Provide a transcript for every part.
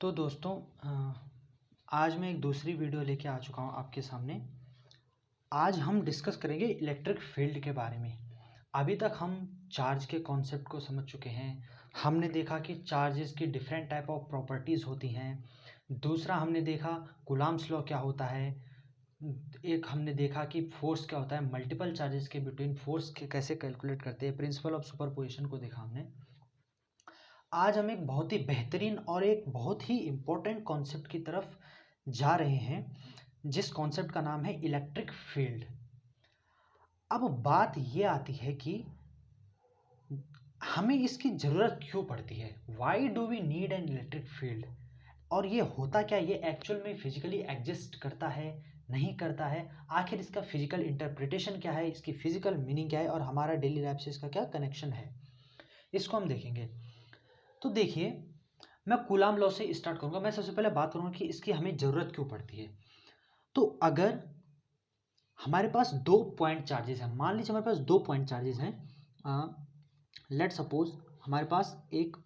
तो दोस्तों आज मैं एक दूसरी वीडियो लेके आ चुका हूँ आपके सामने। आज हम डिस्कस करेंगे इलेक्ट्रिक फील्ड के बारे में। अभी तक हम चार्ज के कॉन्सेप्ट को समझ चुके हैं। हमने देखा कि चार्जेस की डिफरेंट टाइप ऑफ प्रॉपर्टीज़ होती हैं। दूसरा हमने देखा कूलम्ब्स लॉ क्या होता है। एक हमने देखा कि फोर्स क्या होता है, मल्टीपल चार्जेस के बिटवीन फोर्स के कैसे कैलकुलेट करते हैं, प्रिंसिपल ऑफ सुपरपोजिशन को देखा हमने। आज हम एक बहुत ही बेहतरीन और एक बहुत ही इम्पोर्टेंट कॉन्सेप्ट की तरफ जा रहे हैं, जिस कॉन्सेप्ट का नाम है इलेक्ट्रिक फील्ड। अब बात ये आती है कि हमें इसकी ज़रूरत क्यों पड़ती है, why do we need an electric field, और ये होता क्या, ये एक्चुअल में फिजिकली एग्जिस्ट करता है नहीं करता है, आखिर इसका फिजिकल इंटरप्रिटेशन क्या है, इसकी फिजिकल मीनिंग क्या है, और हमारा डेली लाइफ से इसका क्या कनेक्शन है, इसको हम देखेंगे। तो देखिए, मैं कूलम्ब लॉ से स्टार्ट करूंगा। मैं सबसे पहले बात करूंगा कि इसकी हमें ज़रूरत क्यों पड़ती है। तो अगर हमारे पास दो पॉइंट चार्जेस हैं, मान लीजिए हमारे पास दो पॉइंट चार्जेस हैं, लेट सपोज हमारे पास एक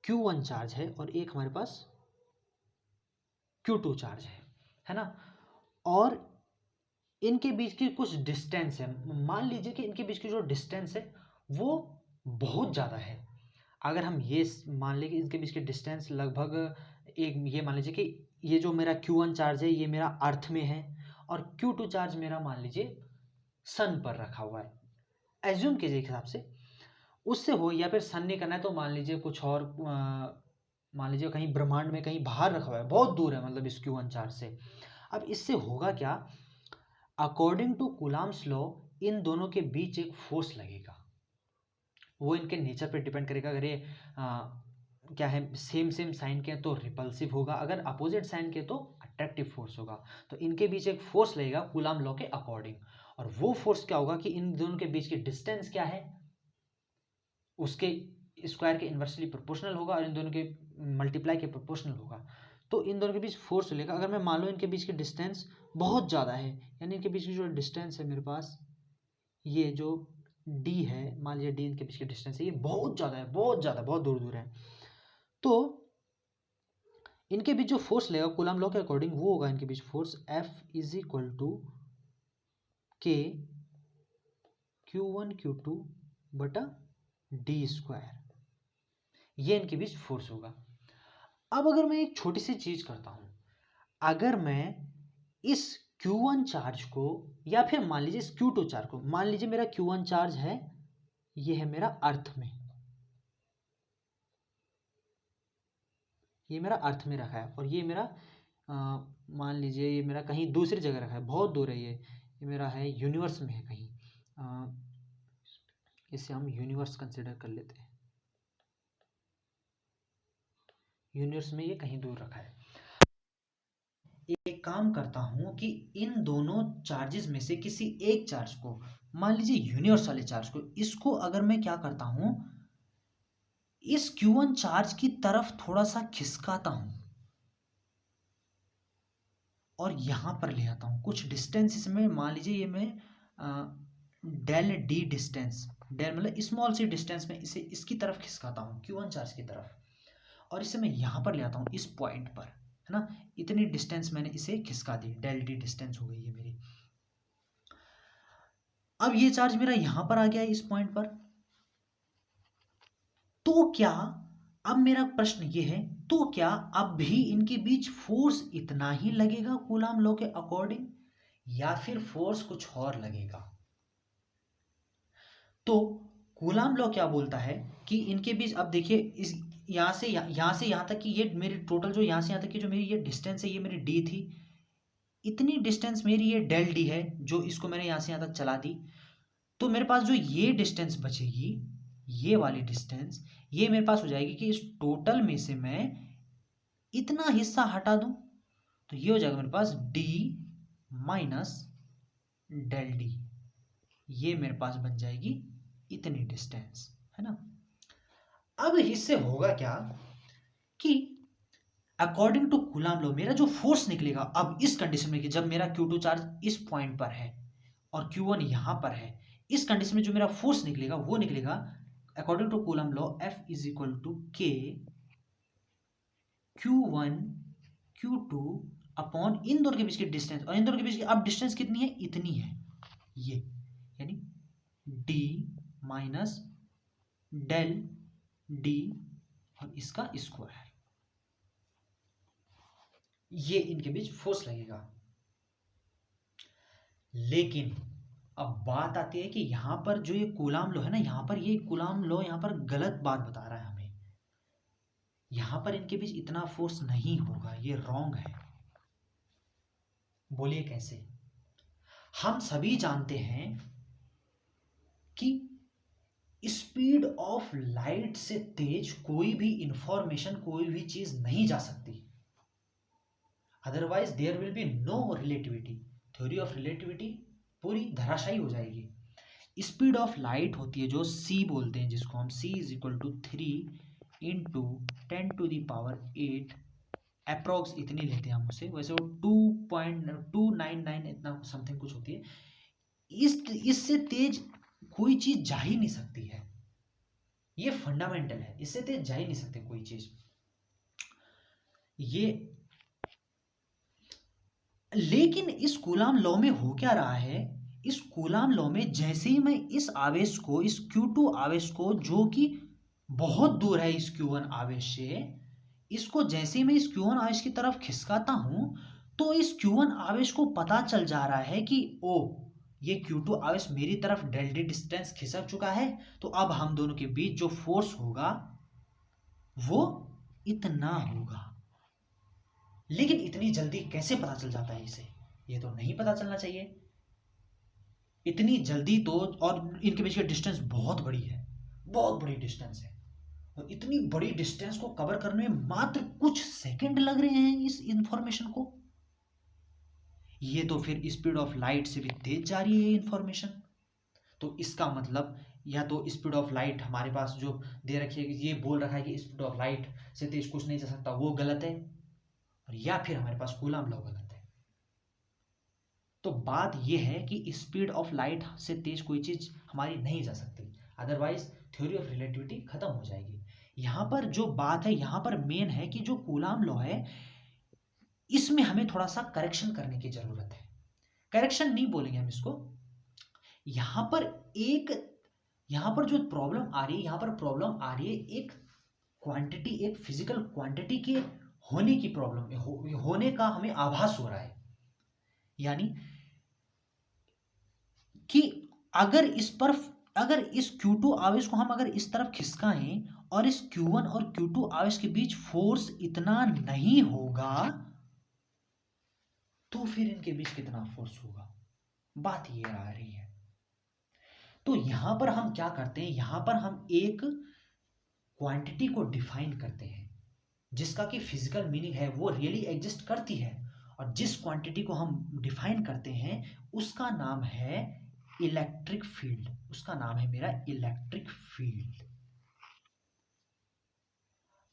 Q1 चार्ज है और एक हमारे पास Q2 चार्ज है ना। और इनके बीच की कुछ डिस्टेंस है, मान लीजिए कि इनके बीच की जो डिस्टेंस है वो बहुत ज़्यादा है। अगर हम ये मान लें कि इसके बीच की डिस्टेंस लगभग एक, ये मान लीजिए कि ये जो मेरा Q1 चार्ज है ये मेरा अर्थ में है और Q2 चार्ज मेरा मान लीजिए सन पर रखा हुआ है, एज्यूम कीजिए हिसाब से उससे हो, या फिर सन नहीं करना है तो मान लीजिए कुछ और, मान लीजिए कहीं ब्रह्मांड में कहीं बाहर रखा हुआ है, बहुत दूर है मतलब इस Q1 चार्ज से। अब इससे होगा क्या, अकॉर्डिंग टू कूलम्ब्स लॉ इन दोनों के बीच एक फोर्स लगेगा। वो इनके नेचर पे डिपेंड करेगा। अगर ये क्या है, सेम सेम साइन के तो रिपल्सिव होगा, अगर अपोजिट साइन के तो अट्रैक्टिव फोर्स होगा। तो इनके बीच एक फोर्स लगेगा कूलम्ब लॉ के अकॉर्डिंग, और वो फोर्स क्या होगा कि इन दोनों के बीच की डिस्टेंस क्या है उसके स्क्वायर के इन्वर्सली प्रोपोर्शनल होगा और इन दोनों के मल्टीप्लाई के प्रोपोर्शनल होगा। तो इन दोनों के बीच फोर्स लेगा। अगर मैं मान लो इनके बीच की डिस्टेंस बहुत ज़्यादा है, यानी इनके बीच की जो डिस्टेंस है मेरे पास, ये जो डी है, मान लीजिए डी इनके बीच की डिस्टेंस है, ये बहुत ज़्यादा है, बहुत ज़्यादा, बहुत दूर दूर है। तो इनके बीच जो फोर्स लगेगा कूलम्ब लॉ के अकॉर्डिंग, वो होगा इनके बीच force F is equal to k Q1 Q2 बटा डी स्क्वायर, ये इनके बीच फोर्स होगा। अब अगर मैं एक छोटी सी चीज करता हूं, अगर मैं इस Q1 चार्ज को, या फिर मान लीजिए इस Q2 चार्ज को, मान लीजिए मेरा Q1 चार्ज है, ये है मेरा अर्थ में, ये मेरा अर्थ में रखा है, और ये मेरा मान लीजिए ये मेरा कहीं दूसरी जगह रखा है, बहुत दूर है ये मेरा है यूनिवर्स में है कहीं, इसे हम यूनिवर्स कंसिडर कर लेते हैं, यूनिवर्स में ये कहीं दूर रखा है। एक काम करता हूं कि इन दोनों चार्जेस में से किसी एक चार्ज को, मान लीजिए यूनिवर्स वाले चार्ज को, इसको अगर मैं क्या करता हूं, इस Q1 चार्ज की तरफ थोड़ा सा खिसकाता हूं और यहां पर ले आता हूं कुछ डिस्टेंस इसमें, मान लीजिए ये मैं डेल डी डिस्टेंस, डेल मतलब स्मॉल सी डिस्टेंस में इसे इसकी तरफ खिसकाता हूं Q1 चार्ज की तरफ, और इसे मैं यहां पर ले आता हूं इस पॉइंट पर, है ना। इतनी डिस्टेंस मैंने इसे खिसका दी, डेल डी डिस्टेंस हो गई है मेरी। अब ये चार्ज मेरा यहां पर आ गया है इस पॉइंट पर, तो क्या, अब मेरा प्रश्न ये है, तो क्या अब भी इनके बीच फोर्स इतना ही लगेगा कूलम्ब लॉ के अकॉर्डिंग, या फिर फोर्स कुछ और लगेगा। तो कूलम्ब लॉ क्या बोलता है कि इनके बीच, अब देखिए इस यहां से यहां तक की ये मेरी टोटल, जो यहां से यहां तक की जो मेरी ये डिस्टेंस है, ये मेरी डी थी, इतनी डिस्टेंस मेरी ये डेल डी है, जो इसको मैंने यहां से यहां तक चला दी। तो मेरे पास जो ये डिस्टेंस बचेगी, ये वाली डिस्टेंस, ये मेरे पास हो जाएगी कि इस टोटल में से मैं इतना हिस्सा हटा दूं, तो ये हो जाएगा मेरे पास डी माइनस डेल डी, ये मेरे पास बन जाएगी इतनी डिस्टेंस, है ना। अब इससे होगा क्या कि अकॉर्डिंग टू कूलम्ब लॉ मेरा जो फोर्स निकलेगा, अब इस कंडीशन में कि जब मेरा Q2 चार्ज इस पॉइंट पर है और Q1 यहां पर है, इस कंडीशन में जो मेरा फोर्स निकलेगा वो निकलेगा according to Coulomb law F is equal to k Q1 Q2 upon इन दोनों के बीच की डिस्टेंस, और इन दोनों के बीच की अब डिस्टेंस कितनी है, इतनी है, ये यानी d माइनस डेल d और इसका स्क्वायर, ये इनके बीच फोर्स लगेगा। लेकिन अब बात आती है कि यहां पर जो ये कूलाम लॉ है ना, यहां पर ये कूलाम लॉ यहां पर गलत बात बता रहा है हमें। यहां पर इनके बीच इतना फोर्स नहीं होगा, ये रॉन्ग है। बोलिए कैसे? हम सभी जानते हैं कि स्पीड ऑफ लाइट से तेज कोई भी इंफॉर्मेशन, कोई भी चीज नहीं जा सकती, otherwise there will be no relativity, theory of relativity पूरी धराशायी हो जाएगी। स्पीड ऑफ लाइट होती है जो c बोलते हैं, जिसको हम c is equal to 3 into 10⁸ approx इतनी लेते हैं हम उसे, वैसे वो 2.299 इतना समथिंग कुछ होती है। इससे तेज कोई चीज जा ही नहीं सकती है, ये फंडामेंटल है, इससे तेज जा ही नहीं सकती कोई चीज। ये लेकिन इस कूलाम लॉ में हो क्या रहा है, इस कूलाम लॉ में जैसे ही मैं इस आवेश को, इस Q2 आवेश को, जो कि बहुत दूर है इस Q1 आवेश से, इसको जैसे ही मैं इस Q1 आवेश की तरफ खिसकाता हूं, तो इस Q1 आवेश को पता चल जा रहा है कि ओ, ये Q2 आवेश मेरी तरफ डेल डी डिस्टेंस खिसक चुका है, तो अब हम दोनों के बीच जो फोर्स होगा वो इतना होगा। लेकिन इतनी जल्दी कैसे पता चल जाता है इसे, ये तो नहीं पता चलना चाहिए इतनी जल्दी तो। और इनके बीच की डिस्टेंस बहुत बड़ी है, बहुत बड़ी डिस्टेंस है, और इतनी बड़ी डिस्टेंस को कवर करने में मात्र कुछ सेकंड लग रहे हैं इस इंफॉर्मेशन को। ये तो फिर स्पीड ऑफ लाइट से भी तेज जा रही है इंफॉर्मेशन। तो इसका मतलब या तो स्पीड ऑफ लाइट हमारे पास जो दे रखी है, ये बोल रखा है कि स्पीड ऑफ लाइट से तेज कुछ नहीं जा सकता, वो गलत है, और या फिर हमारे पास कूलाम लॉ गलत है। तो बात यह है कि स्पीड ऑफ लाइट से तेज कोई चीज हमारी नहीं जा सकती, अदरवाइज थ्योरी ऑफ रिलेटिविटी खत्म हो जाएगी। यहां पर जो बात है, यहां पर मेन है कि जो कूलाम लॉ है, इसमें हमें थोड़ा सा करेक्शन करने की जरूरत है। करेक्शन नहीं बोलेंगे हम इसको, यहां पर एक, यहां पर जो प्रॉब्लम आ रही है, यहां पर प्रॉब्लम आ रही है एक क्वांटिटी, एक फिजिकल क्वांटिटी के होने की प्रॉब्लम, होने का हमें आभास हो रहा है। यानी कि अगर इस पर, अगर इस Q2 आवेश को हम अगर इस तरफ खिसकाएं और इस Q1 और Q2 आवेश के बीच फोर्स इतना नहीं होगा, तो फिर इनके बीच कितना फोर्स होगा, बात ये आ रही है। तो यहां पर हम क्या करते हैं, यहां पर हम एक क्वांटिटी को डिफाइन करते हैं जिसका कि फिजिकल मीनिंग है, वो रियली एग्जिस्ट करती है, और जिस क्वांटिटी को हम डिफाइन करते हैं उसका नाम है इलेक्ट्रिक फील्ड, उसका नाम है मेरा इलेक्ट्रिक फील्ड।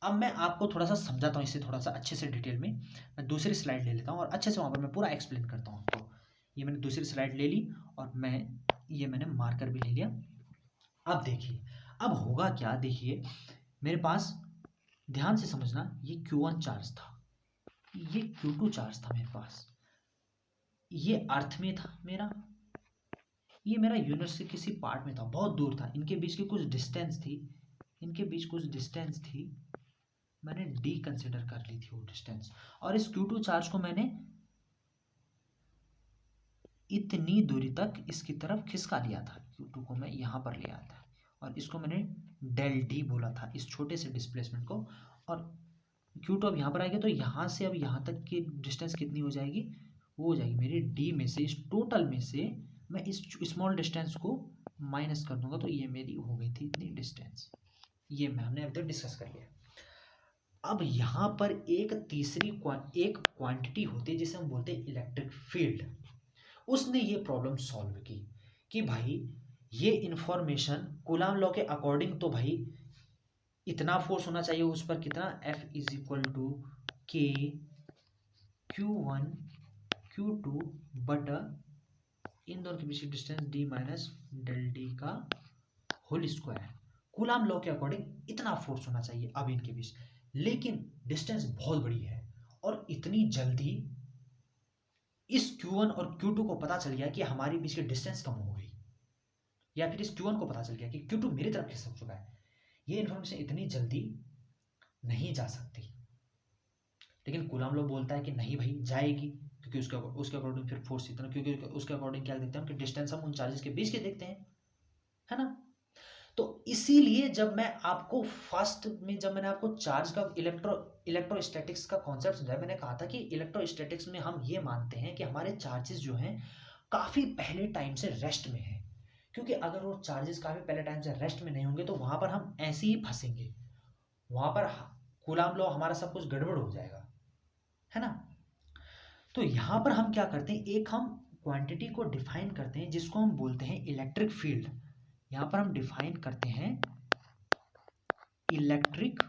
अब मैं आपको थोड़ा सा समझाता हूँ इसे थोड़ा सा अच्छे से डिटेल में। मैं दूसरी स्लाइड ले लेता हूँ और अच्छे से वहां पर मैं पूरा एक्सप्लेन करता हूँ आपको। ये मैंने दूसरी स्लाइड ले ली और मैंने मार्कर भी ले लिया। अब देखिए अब होगा क्या, देखिए मेरे पास, ध्यान से समझना, ये Q1 चार्ज था, ये Q2 चार्ज था मेरे पास, ये अर्थ में था मेरा, ये मेरा यूनिवर्स के किसी पार्ट में था, बहुत दूर था, इनके बीच की कुछ डिस्टेंस थी, इनके बीच कुछ डिस्टेंस थी, मैंने डी कंसिडर कर ली थी वो डिस्टेंस, और इस Q2 चार्ज को मैंने इतनी दूरी तक इसकी तरफ खिसका लिया था, Q2 को मैं यहाँ पर ले आया था, और इसको मैंने डेल डी बोला था, इस छोटे से डिस्प्लेसमेंट को। और Q2 अब यहाँ पर आएगा, तो यहाँ से अब यहाँ तक की डिस्टेंस कितनी हो जाएगी, वो हो जाएगी मेरी डी में से, इस टोटल में से मैं इस स्मॉल डिस्टेंस को माइनस कर दूंगा, तो ये मेरी हो गई थी इतनी डिस्टेंस। ये हमने अब तक डिस्कस कर लिया। अब यहाँ पर एक तीसरी एक क्वांटिटी होती है जिसे हम बोलते हैं इलेक्ट्रिक फील्ड। उसने ये प्रॉब्लम सॉल्व की कि भाई ये इंफॉर्मेशन कूलाम लॉ के अकॉर्डिंग तो भाई इतना फोर्स होना चाहिए उस पर, कितना, F is equal to k Q1 Q2 बटा इन दोनों के बीच की distance d minus del d का होल स्क्वायर। कूलाम लॉ के अकॉर्डिंग इतना फोर्स होना चाहिए अब इनके बीच, लेकिन डिस्टेंस बहुत बड़ी है और इतनी जल्दी इस Q1 और Q2 को पता चल गया कि हमारे बीच की डिस्टेंस कम हो गई, या फिर इस Q1 को पता चल गया कि Q2 मेरी तरफ खिसक चुका है। ये इन्फॉर्मेशन इतनी जल्दी नहीं जा सकती, लेकिन कूलाम लॉ बोलता है कि नहीं भाई जाएगी, क्योंकि उसके अकॉर्डिंग फिर फोर्स इतना, क्योंकि उसके अकॉर्डिंग क्या देखते हैं कि डिस्टेंस हम उन चार्जेस के बीच के देखते हैं, है ना। तो इसीलिए जब मैं आपको फर्स्ट में जब मैंने आपको चार्ज का इलेक्ट्रोस्टैटिक्स का कॉन्सेप्ट समझाया, मैंने कहा था कि इलेक्ट्रोस्टैटिक्स में हम ये मानते हैं कि हमारे चार्जेस जो हैं काफी पहले टाइम से रेस्ट में हैं, क्योंकि अगर वो चार्जेस काफी पहले टाइम से रेस्ट में नहीं होंगे तो वहां पर हम ऐसे ही फंसेंगे, वहां पर कूलाम लॉ हमारा सब कुछ गड़बड़ हो जाएगा, है ना। तो यहां पर हम क्या करते हैं, एक हम क्वांटिटी को डिफाइन करते हैं जिसको हम बोलते हैं इलेक्ट्रिक फील्ड। यहां पर हम डिफाइन करते हैं इलेक्ट्रिक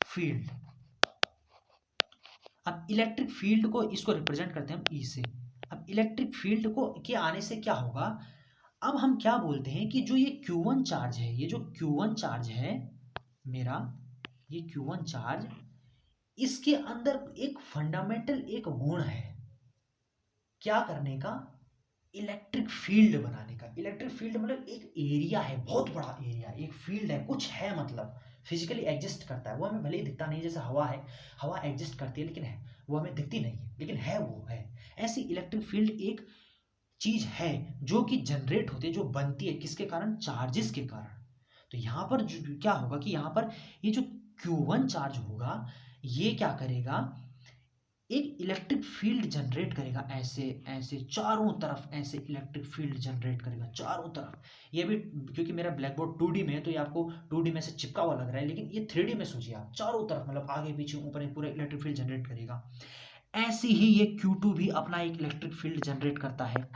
फील्ड। अब इलेक्ट्रिक फील्ड को इसको रिप्रेजेंट करते हैं हम ई से। अब इलेक्ट्रिक फील्ड को के आने से क्या होगा, अब हम क्या बोलते हैं कि जो ये Q1 चार्ज है, ये जो Q1 चार्ज है मेरा, ये Q1 चार्ज, इसके अंदर एक फंडामेंटल एक गुण है क्या करने का, इलेक्ट्रिक फील्ड बनाने का। इलेक्ट्रिक फील्ड मतलब एक एरिया है, बहुत बड़ा एरिया, एक फील्ड है, कुछ है, मतलब फिजिकली एग्जिस्ट करता है। वो हमें भले ही दिखता नहीं, जैसे हवा है, हवा एग्जिस्ट करती है लेकिन है, वो हमें दिखती नहीं है लेकिन है, वो है। ऐसी इलेक्ट्रिक फील्ड एक चीज है जो कि जनरेट होती है, जो बनती है किसके कारण, चार्जेस के कारण। तो यहां पर क्या होगा कि यहां पर ये जो Q1 चार्ज होगा ये क्या करेगा, एक इलेक्ट्रिक फील्ड जनरेट करेगा, ऐसे ऐसे चारों तरफ ऐसे इलेक्ट्रिक फील्ड जनरेट करेगा चारों तरफ। ये भी क्योंकि मेरा ब्लैक बोर्ड 2D में है तो ये आपको 2D में से चिपका हुआ लग रहा है, लेकिन ये 3D में सोचिए आप, चारों तरफ मतलब आगे पीछे ऊपर पूरा इलेक्ट्रिक फील्ड जनरेट करेगा। ऐसे ही ये Q2 भी अपना एक इलेक्ट्रिक फील्ड जनरेट करता है,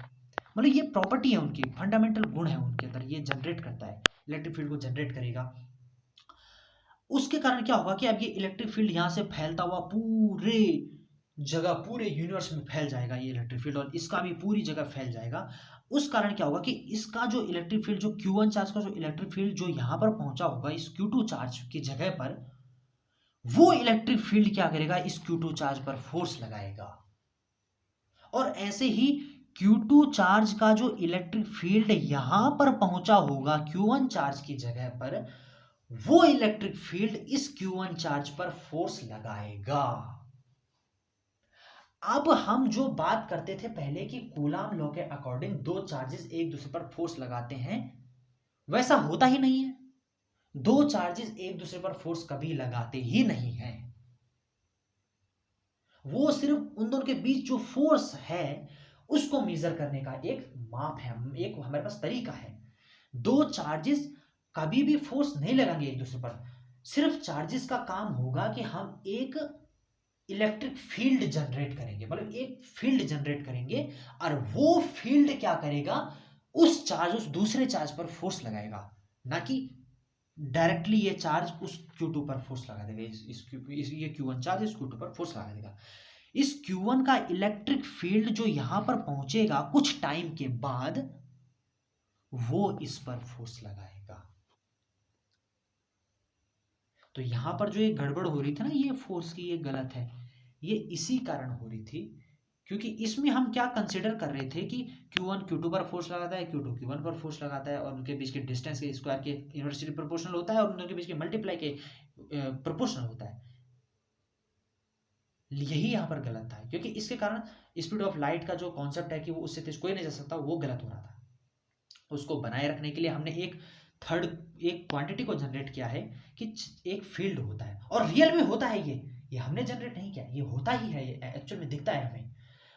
मतलब ये प्रॉपर्टी है उनकी, फंडामेंटल गुण है उनके अंदर, ये जनरेट करता है, इलेक्ट्रिक फील्ड को जनरेट करेगा। उसके कारण क्या होगा कि अब ये इलेक्ट्रिक फील्ड यहां से फैलता हुआ पूरे जगह, पूरे यूनिवर्स में फैल जाएगा ये इलेक्ट्रिक फील्ड, और इसका भी पूरी जगह फैल जाएगा। उस कारण क्या होगा कि इसका जो इलेक्ट्रिक फील्ड, जो Q1 चार्ज का जो इलेक्ट्रिक फील्ड जो यहां पर पहुंचा होगा इस Q2 चार्ज की जगह पर, वो इलेक्ट्रिक फील्ड क्या करेगा, इस Q2 चार्ज पर फोर्स लगाएगा। और ऐसे ही Q2 चार्ज का जो इलेक्ट्रिक फील्ड यहां पर पहुंचा होगा Q1 चार्ज की जगह पर, वो इलेक्ट्रिक फील्ड इस Q1 चार्ज पर फोर्स लगाएगा। अब हम जो बात करते थे पहले कि कूलाम लॉ के अकॉर्डिंग दो चार्जेस एक दूसरे पर फोर्स लगाते हैं, वैसा होता ही नहीं है। दो चार्जेस एक दूसरे पर फोर्स कभी लगाते ही नहीं है, वो सिर्फ उन दोनों के बीच जो फोर्स है उसको मेजर करने का एक माप है, एक हमारे पास तरीका है। दो चार्जेस कभी भी फोर्स नहीं लगाएंगे एक दूसरे पर, सिर्फ चार्जेस का काम होगा कि हम एक इलेक्ट्रिक फील्ड जनरेट करेंगे, मतलब एक फील्ड जनरेट करेंगे, और वो फील्ड क्या करेगा, उस चार्ज, उस दूसरे चार्ज पर फोर्स लगाएगा, ना कि डायरेक्टली ये चार्ज उस Q2 पर फोर्स लगा देगा। ये Q1 चार्ज इस Q2 पर फोर्स लगा देगा। इस Q1 का इलेक्ट्रिक फील्ड जो यहां पर पहुंचेगा कुछ टाइम के बाद, वो इस पर फोर्स लगाएगा। तो यहां पर जो ये गड़बड़ हो रही थी ना, ये फोर्स की ये गलत है, ये इसी कारण हो रही थी, क्योंकि इसमें हम क्या कंसीडर कर रहे थे कि Q1 Q2 पर फोर्स लगाता है, Q2 Q1 पर फोर्स लगाता है, और उनके बीच के डिस्टेंस के स्क्वायर के इनवर्सली प्रोपोर्शनल होता है, और उनके बीच के मल्टीप्लाई के प्रोपोर्शनल होता है। यही यहाँ पर गलत था, क्योंकि इसके कारण स्पीड ऑफ लाइट का जो कॉन्सेप्ट है कि वो उससे तेज कोई नहीं जा सकता, वो गलत हो रहा था। उसको बनाए रखने के लिए हमने एक क्वांटिटी को जनरेट किया है कि एक फील्ड होता है, और रियल में होता है ये हमने जनरेट नहीं किया, ये होता ही है, ये एक्चुअल में दिखता है हमें।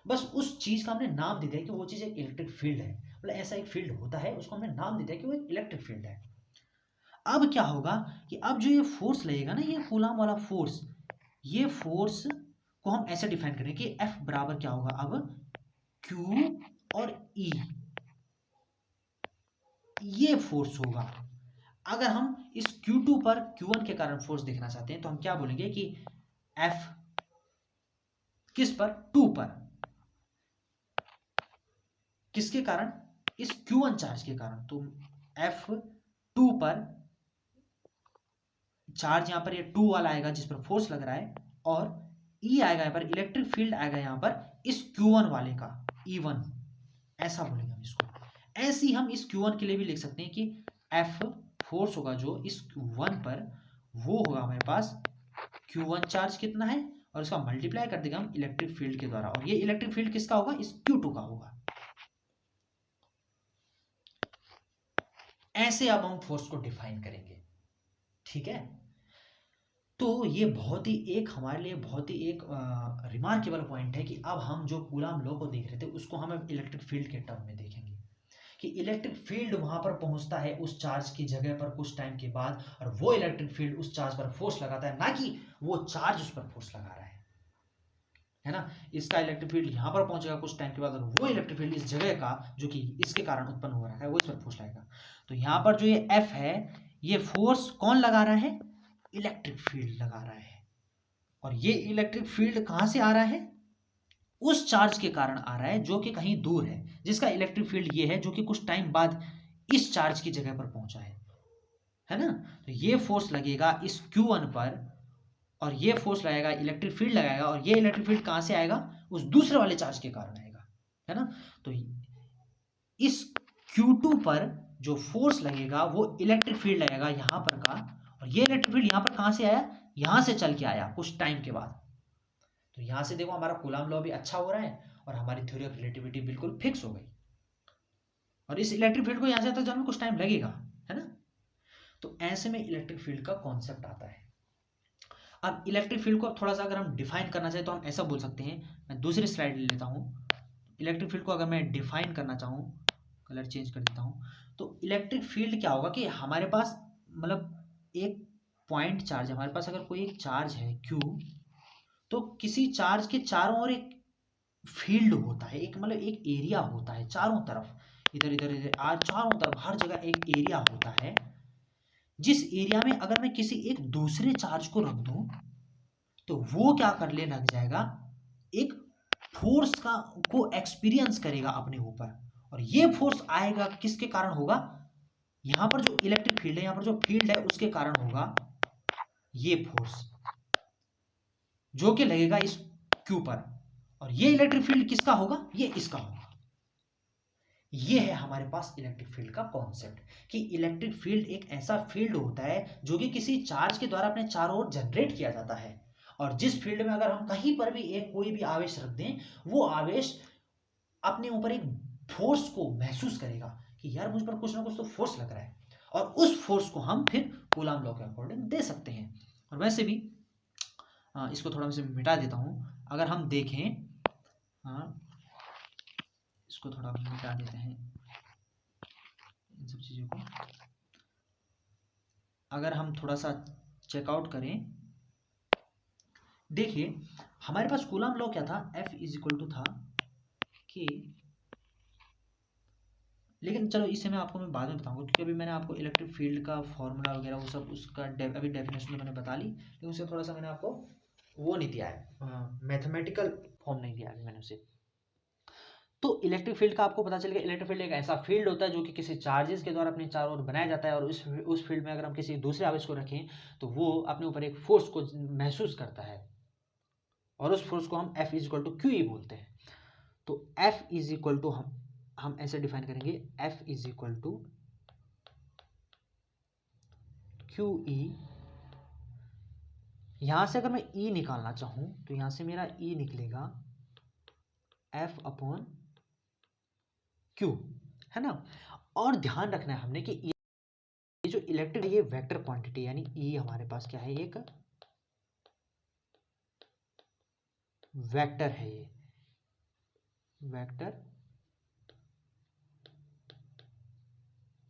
बस उस चीज का हमने नाम दे दिया कि वो चीज एक इलेक्ट्रिक फील्ड है, मतलब ऐसा एक फील्ड होता है, उसको हमने नाम दे दिया कि वो एक इलेक्ट्रिक फील्ड है। अब क्या होगा कि अब जो ये फोर्स लगेगा ना, ये कूलाम वाला फोर्स, ये फोर्स को हम ऐसे डिफाइन करें कि F बराबर क्या होगा, अब Q और E, ये फोर्स होगा। अगर हम इस Q2 पर Q1 के कारण फोर्स देखना चाहते हैं तो हम क्या बोलेंगे कि F किस पर, 2 पर, किसके कारण, इस Q1 चार्ज के कारण। तो F 2 पर चार्ज यहाँ पर ये 2 वाला आएगा जिस पर फोर्स लग रहा है, और E आएगा यहाँ पर, इलेक्ट्रिक फील्ड आएगा यहाँ पर इस Q1 वाले का, E1 ऐसा बोलेंगे हम इसको। ऐसे ही हम इस Q1 के लिए भी लिख सकते हैं कि F फोर्स होगा जो इस Q1 पर, वो होगा हमारे पास Q1 चार्ज कितना है, और इसका मल्टीप्लाई कर देगा हम इलेक्ट्रिक फील्ड के द्वारा, और ये इलेक्ट्रिक फील्ड किसका होगा, इस Q2 का होगा। ऐसे अब हम फोर्स को डिफाइन करेंगे, ठीक है। तो ये बहुत ही एक हमारे लिए बहुत ही एक रिमार्केबल पॉइंट है कि अब हम जो कूलाम लॉ को देख रहे थे उसको हम इलेक्ट्रिक फील्ड के टर्म में देखेंगे कि इलेक्ट्रिक फील्ड वहां पर पहुंचता है उस चार्ज की जगह पर कुछ टाइम के बाद, और वो इलेक्ट्रिक फील्ड उस चार्ज पर फोर्स लगाता है, ना कि वो चार्ज उस पर फोर्स लगा रहा है ना। इसका इलेक्ट्रिक फील्ड यहाँ पर पहुंचेगा कुछ टाइम के बाद, और वो इलेक्ट्रिक फील्ड इस जगह का जो कि इसके कारण उत्पन्न हो रहा है वो इस पर फोर्स लगाएगा। तो यहाँ पर जो ये F है, ये फोर्स कौन लगा रहा है, इलेक्ट्रिक फील्ड लगा रहा है, और ये इलेक्ट्रिक फील्ड कहां से आ रहा है, उस चार्ज के कारण आ रहा है जो कि कहीं दूर है, जिसका इलेक्ट्रिक फील्ड ये है जो कि कुछ टाइम बाद इस चार्ज की जगह पर पहुंचा है ना। तो ये फोर्स लगेगा इस Q1 पर, और ये फोर्स लगाएगा, इलेक्ट्रिक फील्ड लगाएगा, और ये इलेक्ट्रिक फील्ड कहां से आएगा, उस दूसरे वाले चार्ज के कारण आएगा, है ना। तो इस Q2 पर जो फोर्स लगेगा वो इलेक्ट्रिक फील्ड लगेगा यहां पर का, और ये इलेक्ट्रिक फील्ड यहां पर कहां से आया, यहां से चल के आया कुछ टाइम के बाद। तो यहां से देखो हमारा कूलाम लॉ भी अच्छा हो रहा है, और हमारी थ्योरी ऑफ रिलेटिविटी बिल्कुल फिक्स हो गई, और इस इलेक्ट्रिक फील्ड को यहां से तक जाने में कुछ टाइम लगेगा, है ना। तो ऐसे में इलेक्ट्रिक फील्ड का कॉन्सेप्ट आता है। अब इलेक्ट्रिक फील्ड को थोड़ा सा अगर हम डिफाइन करना चाहें तो हम ऐसा बोल सकते हैं, मैं दूसरी स्लाइड ले लेता हूं। इलेक्ट्रिक फील्ड को अगर मैं डिफाइन करना चाहूँ, कलर चेंज कर देता हूँ, तो इलेक्ट्रिक फील्ड क्या होगा कि हमारे पास मतलब एक पॉइंट चार्ज है, हमारे पास अगर कोई एक चार्ज है Q, तो किसी चार्ज के चारों ओर एक फील्ड होता है, एक मतलब एक एरिया होता है चारों तरफ, इधर इधर इधर आज चारों तरफ हर जगह एक एरिया होता है, जिस एरिया में अगर मैं किसी एक दूसरे चार्ज को रख दूं तो वो क्या कर ले लग जाएगा, एक फोर्स का को एक्सपीरियंस करेगा अपने ऊपर, और ये फोर्स आएगा किसके कारण होगा, यहां पर जो इलेक्ट्रिक फील्ड है, यहां पर जो फील्ड है उसके कारण होगा ये फोर्स जो कि लगेगा इस Q पर, और ये इलेक्ट्रिक फील्ड किसका होगा, ये इसका होगा। ये है हमारे पास इलेक्ट्रिक फील्ड का कॉन्सेप्ट कि इलेक्ट्रिक फील्ड एक ऐसा फील्ड होता है जो कि किसी चार्ज के द्वारा अपने चारों ओर जनरेट किया जाता है, और जिस फील्ड में अगर हम कहीं पर भी एक कोई भी आवेश रख दें, वो आवेश अपने ऊपर एक फोर्स को महसूस करेगा कि यार मुझ पर कुछ ना कुछ तो फोर्स लग रहा है, और उस फोर्स को हम फिर कूलाम लॉ के अकॉर्डिंग दे सकते हैं। और वैसे भी इसको थोड़ा से मिटा देता हूं, अगर हम देखें, इसको थोड़ा मिटा देते हैं इन सब चीज़ों को, अगर हम थोड़ा सा चेकआउट करें, देखिए हमारे पास कूलाम लॉ क्या था, F इज इक्वल टू था कि, लेकिन चलो इसे मैं आपको बाद में बताऊंगा, क्योंकि अभी मैंने आपको इलेक्ट्रिक फील्ड का फॉर्मूला वगैरह वो सब उसका अभी डेफिनेशन तो मैंने बता ली, लेकिन उससे थोड़ा सा मैंने आपको वो नहीं दिया है, मैथमेटिकल फॉर्म नहीं दिया है मैंने उसे। तो इलेक्ट्रिक फील्ड का आपको पता चल गया, इलेक्ट्रिक फील्ड एक ऐसा फील्ड होता है जो कि किसी चार्जेस के द्वारा अपने चारों ओर बनाया जाता है, और उस फील्ड में अगर हम किसी दूसरे आवेश को रखें तो वो अपने ऊपर एक फोर्स को महसूस करता है, और उस फोर्स को हम F is equal to QE बोलते हैं। तो F इज इक्वल टू हम ऐसे डिफाइन करेंगे, F is equal to QE। यहां से अगर मैं E निकालना चाहूं तो यहां से मेरा E निकलेगा F अपॉन Q, है ना। और ध्यान रखना है हमने कि ये जो इलेक्ट्रिक ये वेक्टर क्वांटिटी, यानी E हमारे पास क्या है, एक वेक्टर है, ये वेक्टर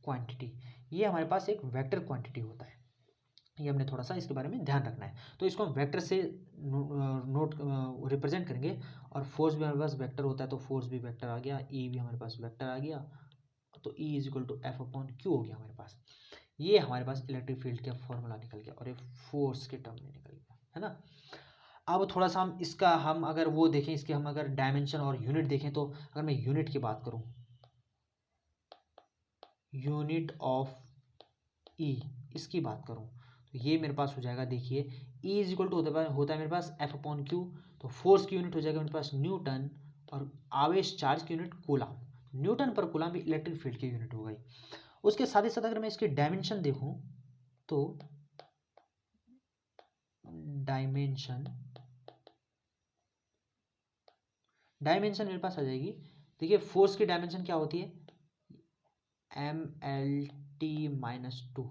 क्वांटिटी, ये हमारे पास एक वेक्टर क्वांटिटी होता है, ये हमने थोड़ा सा इसके बारे में ध्यान रखना है। तो इसको हम वेक्टर से नोट रिप्रेजेंट करेंगे, और फोर्स भी हमारे पास वेक्टर होता है, तो फोर्स भी वेक्टर आ गया, E भी हमारे पास वेक्टर आ गया, तो E is equal to F upon Q हो गया हमारे पास। ये हमारे पास इलेक्ट्रिक फील्ड का फॉर्मूला निकल गया, और ये फोर्स के टर्म में निकल गया, है ना। अब थोड़ा सा हम इसका हम अगर वो देखें, इसके हम अगर डायमेंशन और यूनिट देखें, तो अगर मैं यूनिट की बात करूं, यूनिट ऑफ E इसकी बात करूं, तो तो ये मेरे पास हो जाएगा, देखिए E इज इक्वल टू होता है मेरे पास F अपॉन क्यू। तो फोर्स की यूनिट हो जाएगा मेरे पास न्यूटन, और आवेश चार्ज की यूनिट कूलाम। न्यूटन पर कूलाम भी इलेक्ट्रिक फील्ड की यूनिट हो गई। उसके साथ ही साथ अगर मैं इसकी डायमेंशन देखूं तो डायमेंशन मेरे पास आ जाएगी। देखिए फोर्स की डायमेंशन क्या होती है, MLT-2,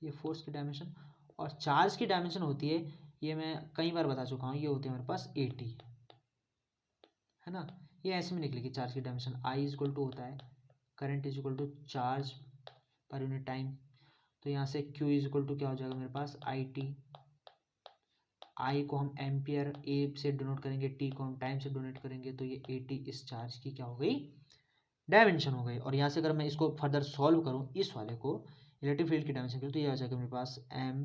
ये फोर्स की डायमेंशन। और चार्ज की डायमेंशन होती है, ये मैं कई बार बता चुका हूँ, ये होती है मेरे पास AT, है ना। ये ऐसे में निकलेगी चार्ज की dimension. I is equal to होता है current is equal to charge per unit time. तो यहाँ से Q इज इक्वल टू क्या हो जाएगा मेरे पास IT। I को हम एम्पियर A से डोनेट करेंगे, T को हम टाइम से डोनेट करेंगे, तो ये AT इस चार्ज की क्या हो गई, डायमेंशन हो गई। और यहाँ से अगर मैं इसको फर्दर सॉल्व करूँ इस वाले को, इलेक्ट्रिक फील्ड की डायमेंशन करूँ, तो ये आ जाएगा मेरे पास M,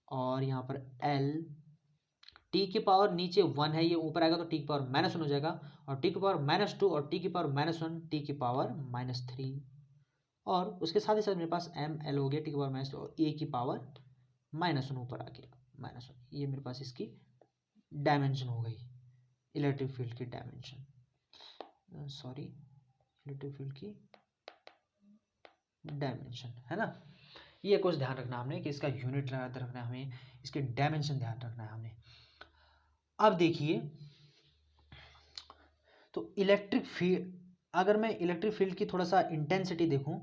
और यहाँ पर L, टी की पावर नीचे 1 है, ये ऊपर आएगा तो टी की पावर -1 हो जाएगा, और टी की पावर -2 और टी की पावर -1, टी की पावर -3। और उसके साथ ही साथ मेरे पास ML हो गया, टी की पावर -2 और ए की पावर -1 ऊपर आ गया -1। ये मेरे पास इसकी डायमेंशन हो गई, इलेक्ट्रिक फील्ड की डायमेंशन, सॉरी इलेक्ट्रिक फील्ड की डायमेंशन, है ना। ये कुछ ध्यान रखना हमने कि इसका यूनिट याद रखना है हमें, इसके डायमेंशन ध्यान रखना है हमें। अब देखिए, तो इलेक्ट्रिक फील्ड, अगर मैं इलेक्ट्रिक फील्ड की थोड़ा सा इंटेंसिटी देखूं,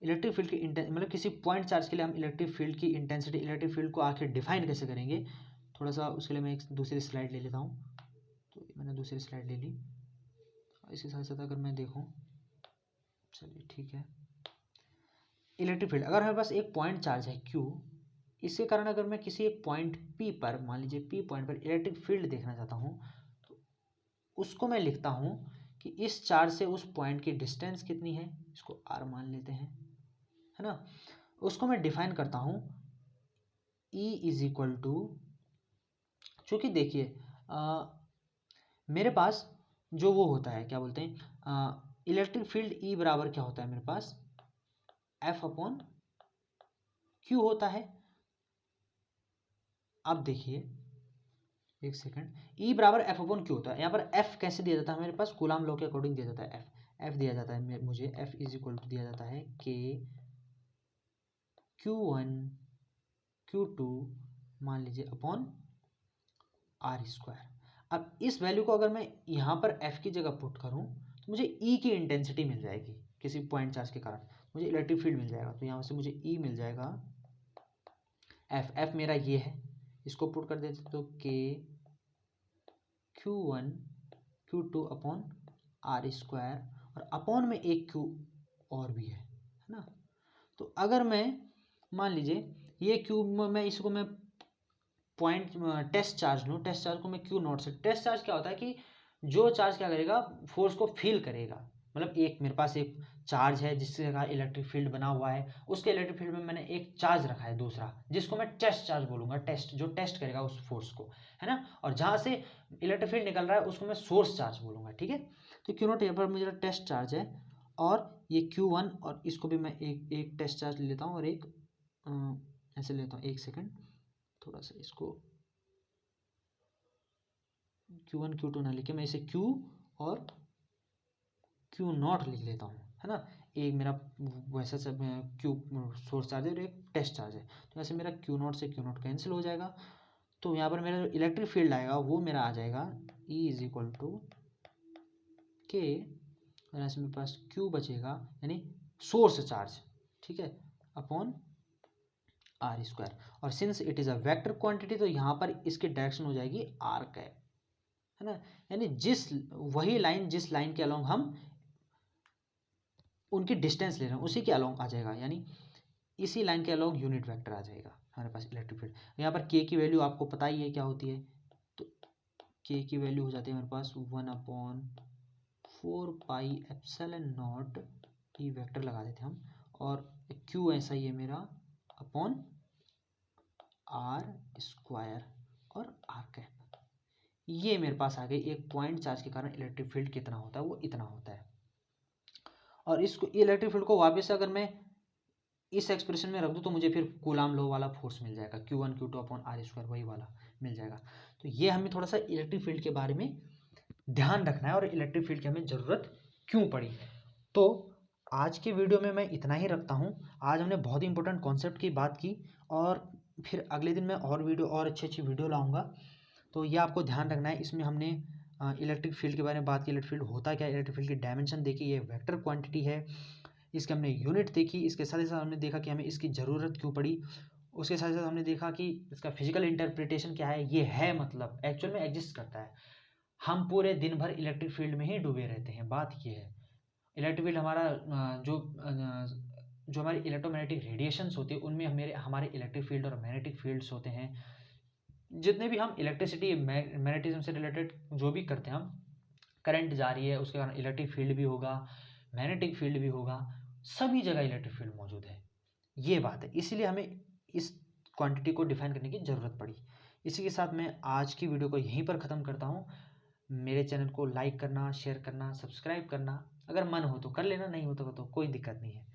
इलेक्ट्रिक फील्ड की मतलब किसी पॉइंट चार्ज के लिए हम इलेक्ट्रिक फील्ड की इंटेंसिटी, इलेक्ट्रिक फील्ड को आखिर डिफाइन कैसे करेंगे, थोड़ा सा उसके लिए मैं एक दूसरी स्लाइड ले लेता हूँ। तो मैंने दूसरी स्लाइड ले ली। इसके साथ साथ अगर मैं देखूँ, चलिए ठीक है, इलेक्ट्रिक फील्ड अगर हमारे पास एक पॉइंट चार्ज है Q, इसके कारण अगर मैं किसी एक पॉइंट P पर, मान लीजिए P पॉइंट पर इलेक्ट्रिक फील्ड देखना चाहता हूँ, तो उसको मैं लिखता हूँ कि इस चार्ज से उस पॉइंट की डिस्टेंस कितनी है, इसको R मान लेते हैं, है ना। उसको मैं डिफाइन करता हूँ E इज इक्वल टू, चूँकि देखिए मेरे पास जो वो होता है, क्या बोलते हैं, इलेक्ट्रिक फील्ड E बराबर क्या होता है मेरे पास, F अपॉन Q होता है। अब देखिए एक सेकंड, E बराबर F अपॉन Q होता है। यहाँ पर F कैसे दिया जाता है मेरे पास, कूलाम लॉ के अकॉर्डिंग दिया जाता है। F दिया जाता है मुझे, F इज इक्वल टू दिया जाता है K Q1 Q2 मान लीजिए अपॉन R²। अब इस वैल्यू को अगर मैं यहाँ पर F की जगह पुट करूँ तो मुझे E की इंटेंसिटी मिल जाएगी, किसी पॉइंट चार्ज के कारण मुझे इलेक्ट्रिक फील्ड मिल जाएगा। तो यहाँ से मुझे E मिल जाएगा, F मेरा ये है, इसको पुट कर देते तो K Q1 Q2 upon R², और अपॉन में एक Q और भी है ना। तो अगर मैं मान लीजिए ये Q, मैं इसको मैं पॉइंट टेस्ट चार्ज लूँ, टेस्ट चार्ज को मैं Q0 से, टेस्ट चार्ज क्या होता है कि जो चार्ज क्या करेगा, फोर्स को फील करेगा। मतलब एक मेरे पास एक चार्ज है जिससे इलेक्ट्रिक फील्ड बना हुआ है, उसके इलेक्ट्रिक फील्ड में मैंने एक चार्ज रखा है दूसरा, जिसको मैं टेस्ट चार्ज बोलूँगा, टेस्ट, जो टेस्ट करेगा उस फोर्स को, है ना। और जहाँ से इलेक्ट्रिक फील्ड निकल रहा है उसको मैं सोर्स चार्ज बोलूँगा, ठीक है। तो Q0 यहाँ पर मेरा टेस्ट चार्ज है, और ये Q1, और इसको भी मैं एक टेस्ट चार्ज ले लेता हूँ, और एक ऐसे लेता हूँ, एक सेकेंड, थोड़ा सा इसको Q1 Q2 ना लिखे, मैं इसे Q और Q0 लिख लेता हूँ, है ना। एक मेरा वैसा सब Q सोर्स चार्ज है और एक टेस्ट चार्ज है, तो ऐसे मेरा Q0 से Q0 कैंसिल हो जाएगा। तो यहाँ पर मेरा इलेक्ट्रिक फील्ड आएगा वो मेरा आ जाएगा E is equal to K, और ऐसे मेरे पास Q बचेगा, यानी सोर्स चार्ज, ठीक है, अपॉन R²। और since it is a vector quantity, तो यहाँ पर इसकी डायरेक्शन हो जाएगी R कैप, है ना। यानी वही लाइन, जिस लाइन के अलोंग हम उनकी डिस्टेंस ले रहे हैं उसी के अलोंग आ जाएगा, यानी इसी लाइन के अलोंग यूनिट वेक्टर आ जाएगा हमारे पास इलेक्ट्रिक फील्ड। यहाँ पर K की वैल्यू आपको पता ही है क्या होती है, तो K की वैल्यू हो जाती है हमारे पास 1/4πε0 ई वेक्टर लगा देते हम, और Q ऐसा ही है मेरा अपॉन R² और R कैप। ये मेरे पास आ गई, एक पॉइंट चार्ज के कारण इलेक्ट्रिक फील्ड कितना होता है, वो इतना होता है। और इसको इलेक्ट्रिक फील्ड को वापस से अगर मैं इस एक्सप्रेशन में रख दूँ तो मुझे फिर कूलाम लॉ वाला फोर्स मिल जाएगा, Q1 Q2 upon are square, वही वाला मिल जाएगा। तो ये हमें थोड़ा सा इलेक्ट्रिक फील्ड के बारे में ध्यान रखना है और इलेक्ट्रिक फील्ड की हमें ज़रूरत क्यों पड़ी। तो आज के वीडियो में मैं इतना ही रखता हूँ। आज हमने बहुत ही इंपॉर्टेंट कॉन्सेप्ट की बात की और फिर अगले दिन मैं और वीडियो और अच्छी अच्छी वीडियो लाऊंगा। तो ये आपको ध्यान रखना है। इसमें हमने इलेक्ट्रिक फील्ड के बारे में बात की, इलेक्ट्रिक फील्ड होता क्या है, इलेक्ट्रिक फील्ड की डायमेंशन देखी, ये वेक्टर क्वांटिटी है, इसके हमने यूनिट देखी, इसके साथ ही साथ हमने देखा कि हमें इसकी ज़रूरत क्यों पड़ी, उसके साथ साथ हमने देखा कि इसका फिजिकल इंटरप्रिटेशन क्या है, ये है मतलब एक्चुअल में एग्जिस्ट करता है। हम पूरे दिन भर इलेक्ट्रिक फील्ड में ही डूबे रहते हैं, बात ये है। इलेक्ट्रिक फील्ड हमारा जो हमारी इलेक्ट्रोमैग्नेटिक रेडिएशंस होती है उनमें हमारे इलेक्ट्रिक फील्ड और मैग्नेटिक फील्ड्स होते हैं। जितने भी हम इलेक्ट्रिसिटी मैग्नेटिज्म से रिलेटेड जो भी करते हैं, हम करंट जा रही है उसके कारण इलेक्ट्रिक फील्ड भी होगा, मैग्नेटिक फील्ड भी होगा, सभी जगह इलेक्ट्रिक फील्ड मौजूद है। ये बात है, इसीलिए हमें इस क्वांटिटी को डिफाइन करने की ज़रूरत पड़ी। इसी के साथ मैं आज की वीडियो को यहीं पर ख़त्म करता हूँ। मेरे चैनल को लाइक करना, शेयर करना, सब्सक्राइब करना, अगर मन हो तो कर लेना, नहीं हो तो कोई दिक्कत नहीं है।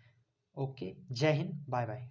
ओके, जय हिंद, बाय बाय।